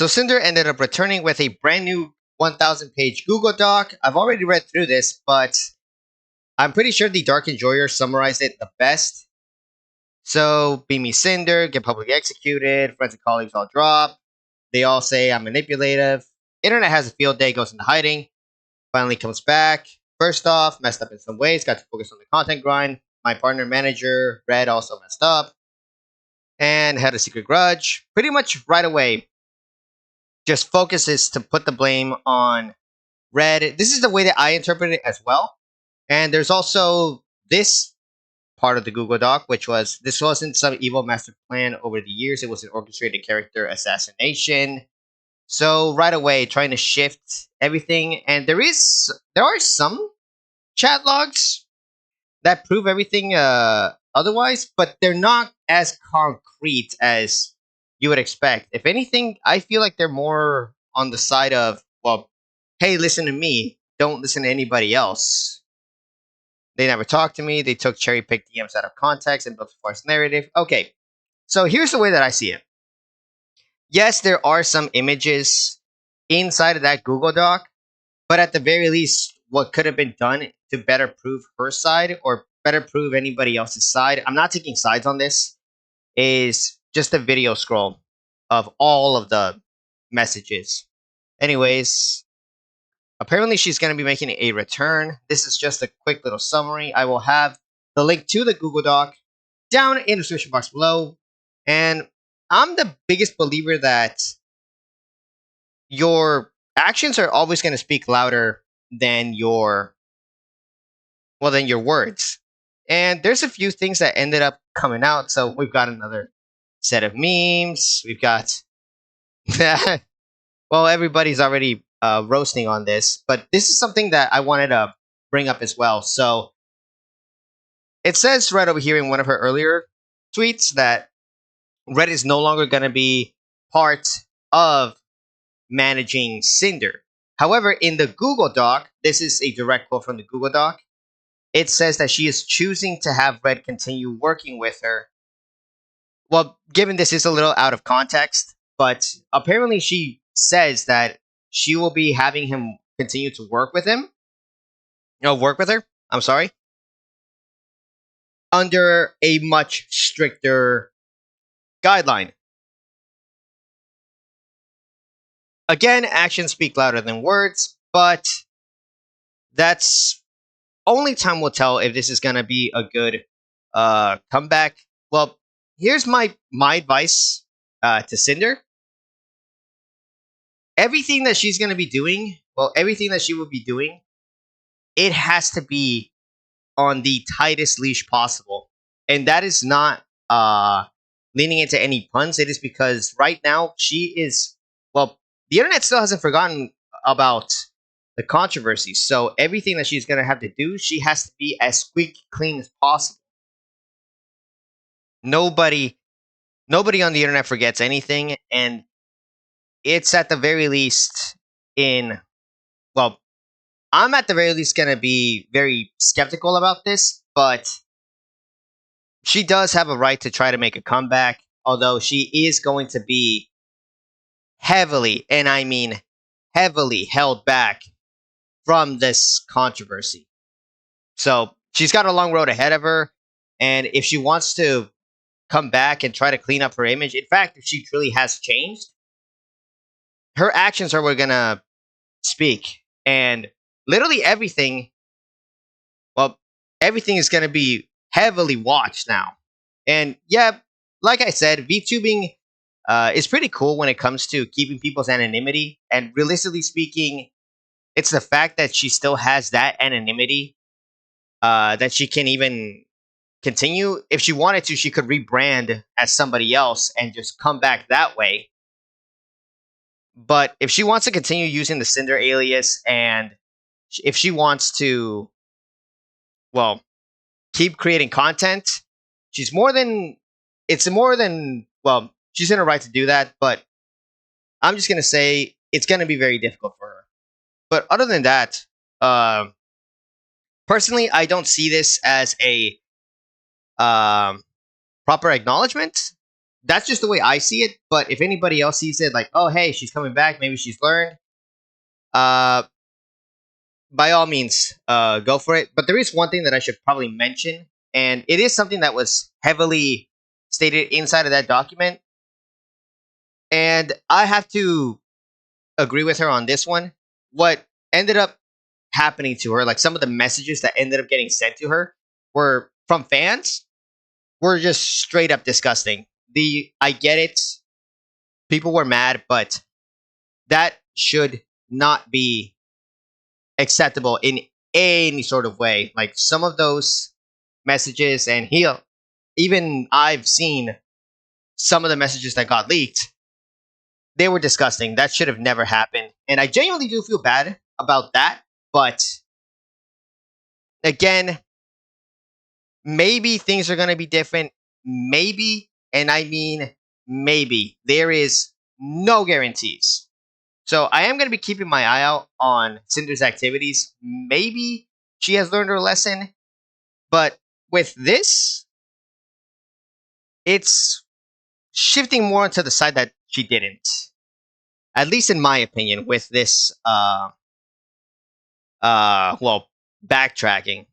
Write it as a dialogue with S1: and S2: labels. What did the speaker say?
S1: So Cinder ended up returning with a brand new 1,000 page Google Doc. I've already read through this, but I'm pretty sure the Dark Enjoyer summarized it the best. So, beam me Cinder, get publicly executed, friends and colleagues all drop. They all say I'm manipulative. Internet has a field day, goes into hiding, finally comes back. First off, messed up in some ways, got to focus on the content grind. My partner manager, Red, also messed up and had a secret grudge. Pretty much right away, just focuses to put the blame on Red. This is the way that I interpret it as well. And there's also this part of the Google Doc, which was this wasn't some evil master plan over the years. It was an orchestrated character assassination. So right away, trying to shift everything, and there are some chat logs that prove everything otherwise, but they're not as concrete as you would expect. If anything, I feel like they're more on the side of, well, hey, listen to me, don't listen to anybody else. They never talked to me. They took cherry picked DMs out of context and built a false narrative. Okay, so here's the way that I see it. Yes, there are some images inside of that Google Doc, but at the very least, what could have been done to better prove her side or better prove anybody else's side, I'm not taking sides on this, is just a video scroll of all of the messages. Anyways, apparently she's going to be making a return. This is just a quick little summary. I will have the link to the Google Doc down in the description box below. And I'm the biggest believer that your actions are always going to speak louder than your words. And there's a few things that ended up coming out. So we've got another set of memes. We've got well, everybody's already roasting on this, but this is something that I wanted to bring up as well. So it says right over here in one of her earlier tweets that Red is no longer going to be part of managing Cinder. However, in the Google Doc, this is a direct quote from the Google Doc. It says that she is choosing to have Red continue working with her. Well, given this is a little out of context, but apparently she says that she will be having him continue to work with him. No, work with her. I'm sorry. Under a much stricter guideline. Again, actions speak louder than words, but that's only time will tell if this is going to be a good comeback. Well, here's my advice to Cinder. Everything that she's going to be doing, everything that she will be doing, it has to be on the tightest leash possible. And that is not leaning into any puns. It is because right now she is, the internet still hasn't forgotten about the controversy. So everything that she's going to have to do, she has to be as squeaky clean as possible. Nobody on the internet forgets anything. And it's at the very least I'm at the very least going to be very skeptical about this, but she does have a right to try to make a comeback, although she is going to be heavily, and I mean heavily, held back from this controversy. So she's got a long road ahead of her, and if she wants to come back and try to clean up her image, in fact, if she truly has changed, her actions are what are going to speak. And literally everything, everything is going to be heavily watched now. And yeah, like I said, VTubing is pretty cool when it comes to keeping people's anonymity. And realistically speaking, it's the fact that she still has that anonymity that she can even continue. If she wanted to, she could rebrand as somebody else and just come back that way. But if she wants to continue using the Cinder alias, and if she wants to, keep creating content, she's in her right to do that. But I'm just going to say it's going to be very difficult for her. But other than that, personally, I don't see this as a proper acknowledgement. That's just the way I see it. But if anybody else sees it, like, oh hey, she's coming back, maybe she's learned. Uh, by all means, go for it. But there is one thing that I should probably mention, and it is something that was heavily stated inside of that document, and I have to agree with her on this one. What ended up happening to her, like some of the messages that ended up getting sent to her, were from fans, were just straight up disgusting. The I get it, people were mad, but that should not be acceptable in any sort of way. Like some of those messages, and even I've seen some of the messages that got leaked. They were disgusting. That should have never happened, and I genuinely do feel bad about that. But again, maybe things are going to be different. Maybe, and I mean maybe. There is no guarantees. So I am going to be keeping my eye out on Cinder's activities. Maybe she has learned her lesson, but with this, it's shifting more to the side that she didn't. At least in my opinion, with this well, backtracking.